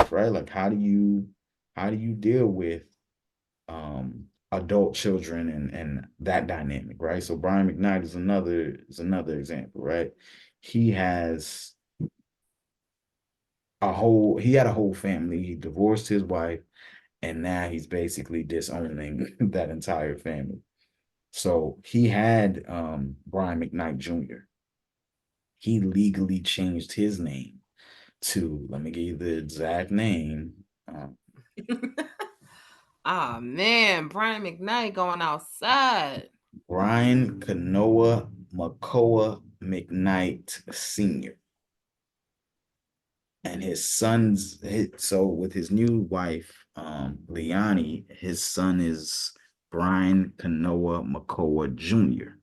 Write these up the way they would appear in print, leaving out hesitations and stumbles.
life, right? Like how do you deal with adult children and that dynamic, right? So Brian McKnight is another example, right? He has he had a whole family. He divorced his wife, and now he's basically disowning that entire family. So he had Brian McKnight Jr. He legally changed his name to, let me give you the exact name. Ah man, Brian McKnight going outside. Brian Kanoa Makoa McKnight Sr. And so with his new wife, Leilani, his son is Brian Kanoa Makoa Jr.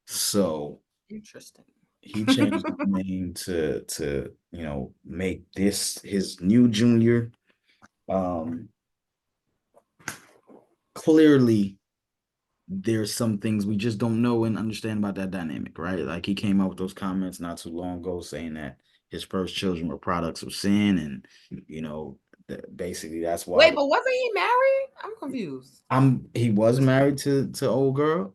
So Interesting. he changed his name to make this his new junior. Um, Clearly there's some things we just don't know and understand about that dynamic, right? Like he came out with those comments not too long ago saying that his first children were products of sin, and basically that's why Wait, but wasn't he married? I'm confused. he was married to old girl.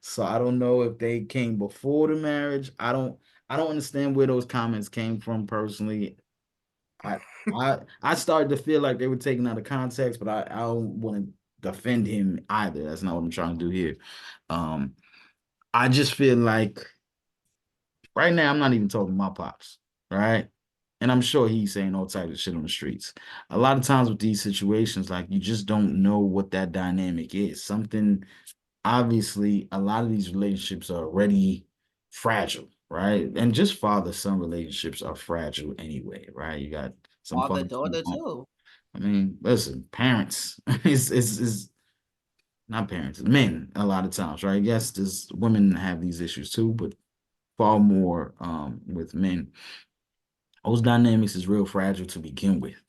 So I don't know if they came before the marriage. I don't understand where those comments came from personally. I I started to feel like they were taken out of context, but I don't want to defend him either. That's not what I'm trying to do here. Um, I just feel like right now I'm not even talking my pops, right? And I'm sure he's saying all types of shit on the streets. A lot of times with these situations, like you just don't know what that dynamic is. Something obviously a lot of these relationships are already fragile, right? And just father-son relationships are fragile anyway, right? You got some Father, father. daughter too. I mean, listen, parents is not parents, men a lot of times, right? Yes, there's women have these issues too, but far more with men. Those dynamics is real fragile to begin with.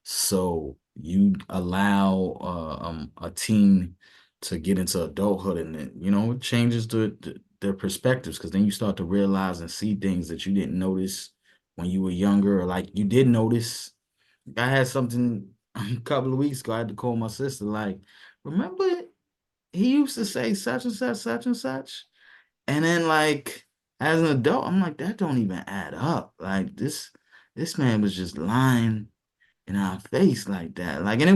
So you allow a teen to get into adulthood, and it changes their perspectives, because then you start to realize and see things that you didn't notice when you were younger, or like you did notice. I had something a couple of weeks ago. I had to call my sister, like, remember he used to say such and such, such and such? And then like as an adult, I'm like, that don't even add up. Like this man was just lying in our face like that. Like, and it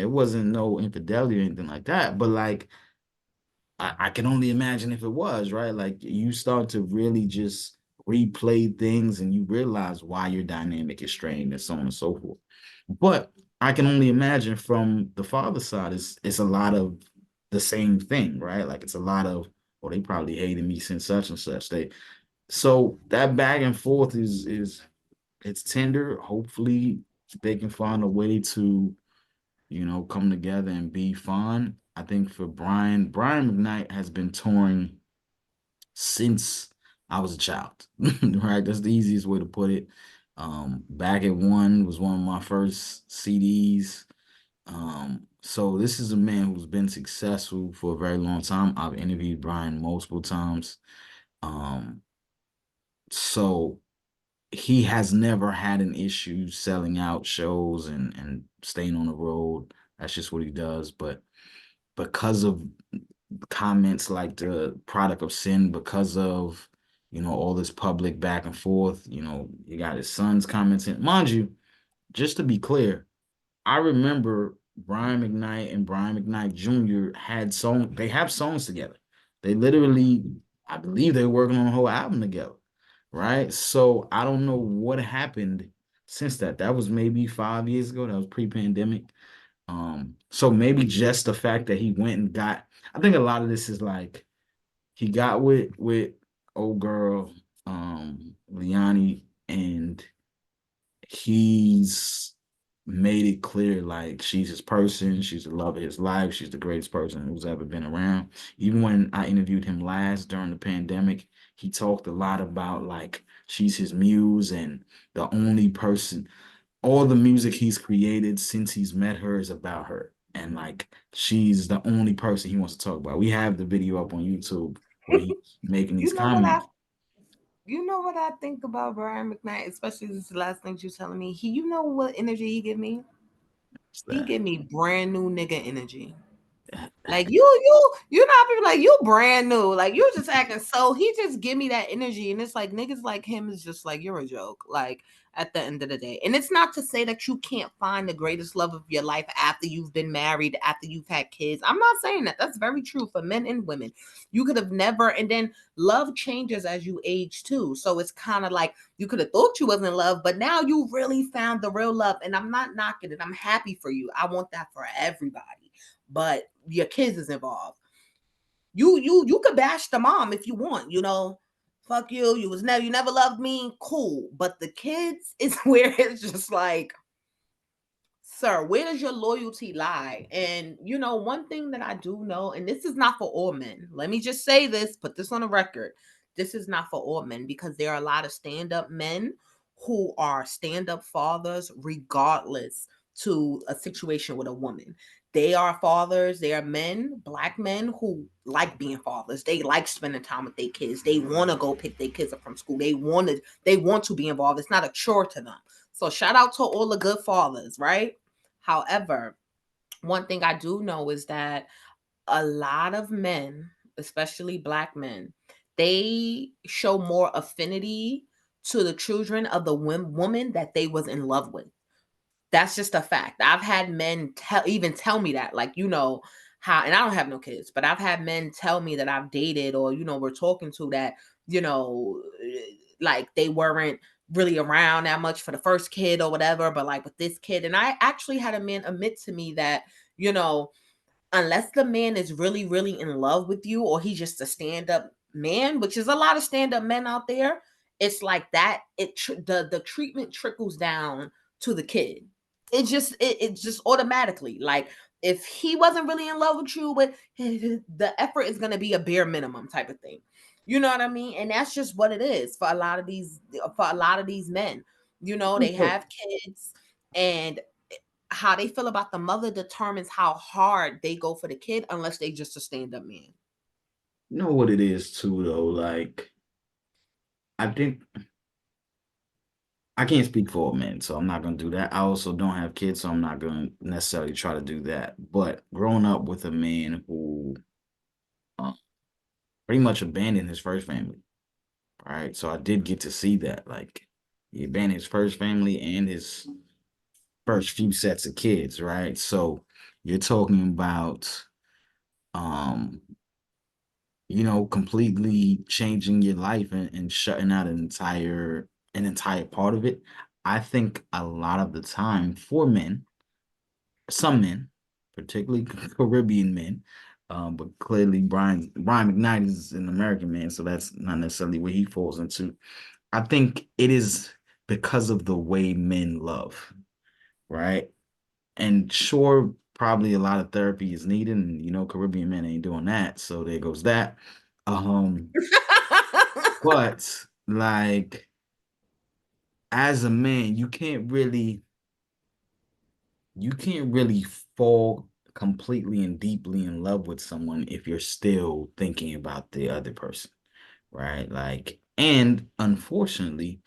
wasn't no infidelity or anything like that. But like I can only imagine if it was, right? Like you start to really just replay things and you realize why your dynamic is strained and so on and so forth. But I can only imagine from the father side, it's a lot of the same thing, right? Like it's a lot of, oh, they probably hated me since such and such. So that back and forth is it's tender. Hopefully they can find a way to, come together and be fun. I think for Brian McKnight has been touring since I was a child, right? That's the easiest way to put it. Back at One was one of my first CDs. So this is a man who's been successful for a very long time. I've interviewed Brian multiple times. Um, so he has never had an issue selling out shows and staying on the road. That's just what he does. But because of comments like the product of sin, because of all this public back and forth, you got his son's commenting. Mind you, just to be clear, I remember Brian McKnight and Brian McKnight Jr. they have songs together. They literally, I believe they were working on a whole album together, right? So I don't know what happened since that. That was maybe 5 years ago. That was pre-pandemic. So maybe just the fact that he went and I think a lot of this is like he got with old girl, Leilani, and he's made it clear like she's his person, she's the love of his life, she's the greatest person who's ever been around. Even when I interviewed him last during the pandemic, he talked a lot about like she's his muse and the only person, all the music he's created since he's met her is about her. And like she's the only person he wants to talk about. We have the video up on YouTube where he's making these You know what I comments. You know what I think about Brian McKnight, especially this last things you're telling me. You know what energy he give me? What's He that? give me brand new nigga energy. Like you know, people like you brand new, like you just acting so. He just give me that energy, and it's like niggas like him is just like you're a joke. Like at the end of the day, and it's not to say that you can't find the greatest love of your life after you've been married, after you've had kids. I'm not saying that. That's very true for men and women. You could have never, and then love changes as you age too. So it's kind of like you could have thought you was in love, but now you really found the real love. And I'm not knocking it. I'm happy for you. I want that for everybody, but your kids is involved. You could bash the mom if you want, you know. Fuck you. You never loved me. Cool. But the kids is where it's just like, sir, where does your loyalty lie? And you know, one thing that I do know, and this is not for all men. Let me just say this, put this on the record. This is not for all men because there are a lot of stand-up men who are stand-up fathers regardless to a situation with a woman. They are fathers, they are men, black men who like being fathers. They like spending time with their kids. They want to go pick their kids up from school. They want to be involved. It's not a chore to them. So shout out to all the good fathers, right? However, one thing I do know is that a lot of men, especially black men, they show more affinity to the children of the woman that they was in love with. That's just a fact. I've had men even tell me that, like, you know, how, and I don't have no kids, but I've had men tell me that I've dated or, you know, we're talking to that, you know, like they weren't really around that much for the first kid or whatever, but like with this kid. And I actually had a man admit to me that, you know, unless the man is really, really in love with you or he's just a stand up man, which is a lot of stand up men out there, it's like that. The treatment trickles down to the kid. It just automatically like if he wasn't really in love with you, but the effort is going to be a bare minimum type of thing. You know what I mean? And that's just what it is for a lot of these men. You know, they have kids and how they feel about the mother determines how hard they go for the kid unless they just a stand-up man. You know what it is too, though. Like, I think I can't speak for all men, so I'm not gonna do that. I also don't have kids, so I'm not gonna necessarily try to do that. But growing up with a man who uh, pretty much abandoned his first family, right? So I did get to see that. Like, he abandoned his first family and his first few sets of kids, right? So you're talking about um completely changing your life and shutting out an entire part of it. I think a lot of the time for men, some men, particularly Caribbean men, but clearly Brian McKnight is an American man, so that's not necessarily where he falls into. I think it is because of the way men love, right? And sure, probably a lot of therapy is needed, and Caribbean men ain't doing that, so there goes that. Um, but like as a man, you can't really fall completely and deeply in love with someone if you're still thinking about the other person, right? Like, and unfortunately,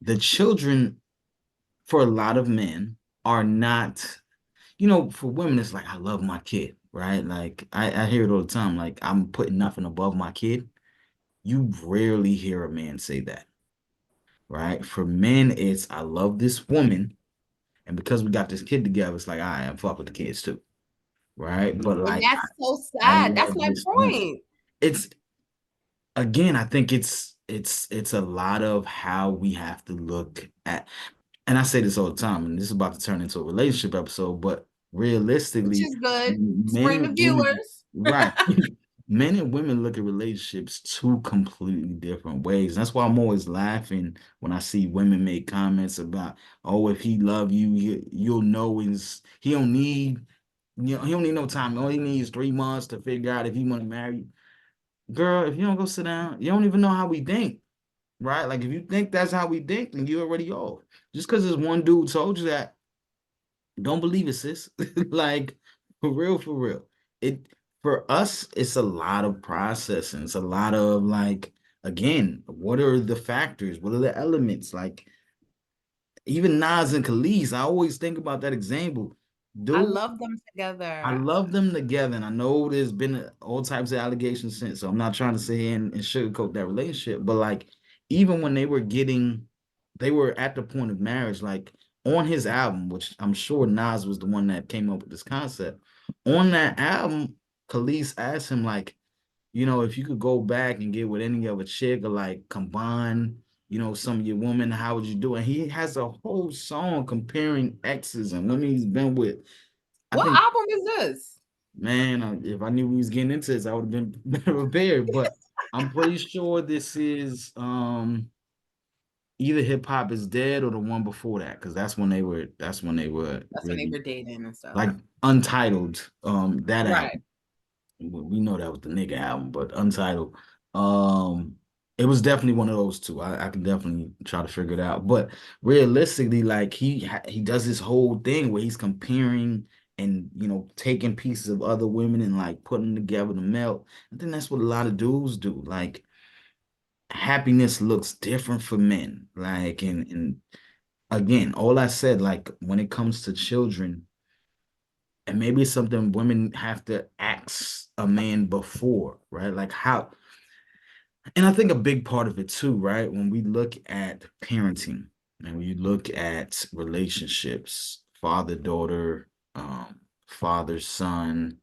the children for a lot of men are not, for women, it's like, I love my kid, right? Like, I hear it all the time, like, I'm putting nothing above my kid. You rarely hear a man say that, right? For men, it's I love this woman, and because we got this kid together, it's like, all right, I'm fuck with the kids too, right? But And like, that's so I sad. That's love my this woman. point. It's again, I think it's a lot of how we have to look at, and I say this all the time, and this is about to turn into a relationship episode, but Which realistically, is good. men Bring the and women, viewers. right? Men and women look at relationships two completely different ways. That's why I'm always laughing when I see women make comments about, oh, if he love you, you'll know he don't need, he don't need no time. All he needs 3 months to figure out if he want to marry you. Girl, if you don't go sit down, you don't even know how we think, right? Like if you think that's how we think, then you already off. Just because this one dude told you that, don't believe it, sis. Like for real, for real. It for us, it's a lot of processing. It's a lot of like again, what are the factors? What are the elements? Like even Nas and Khalees, I always think about that example. I Dude, love them I together. love them together, and I know there's been all types of allegations since, so I'm not trying to sit here and sugarcoat that relationship. But like, even when they were at the point of marriage, like on his album, which I'm sure Nas was the one that came up with this concept. On that album, Khalees asked him, like, if you could go back and get with any other chick or like combine, some of your women, how would you do it? And he has a whole song comparing exes and women he's been with. I What think, album is this? man, if I knew we was getting into this, I would have been better prepared. But I'm pretty sure this is either Hip Hop Is Dead or the one before that, because that's when they were That's when they really were dating and stuff. like Untitled, that Right. album. We know that was the nigga album, but Untitled, um, it was definitely one of those two. I can definitely try to figure it out. But realistically, like he does this whole thing where he's comparing and taking pieces of other women and like putting them together to melt. I think that's what a lot of dudes do. Like happiness looks different for men. Like and again, all I said, like when it comes to children, and maybe it's something women have to ask a man before, right? Like how, and I think a big part of it too, right? When we look at parenting and we look at relationships, father, daughter, father, son.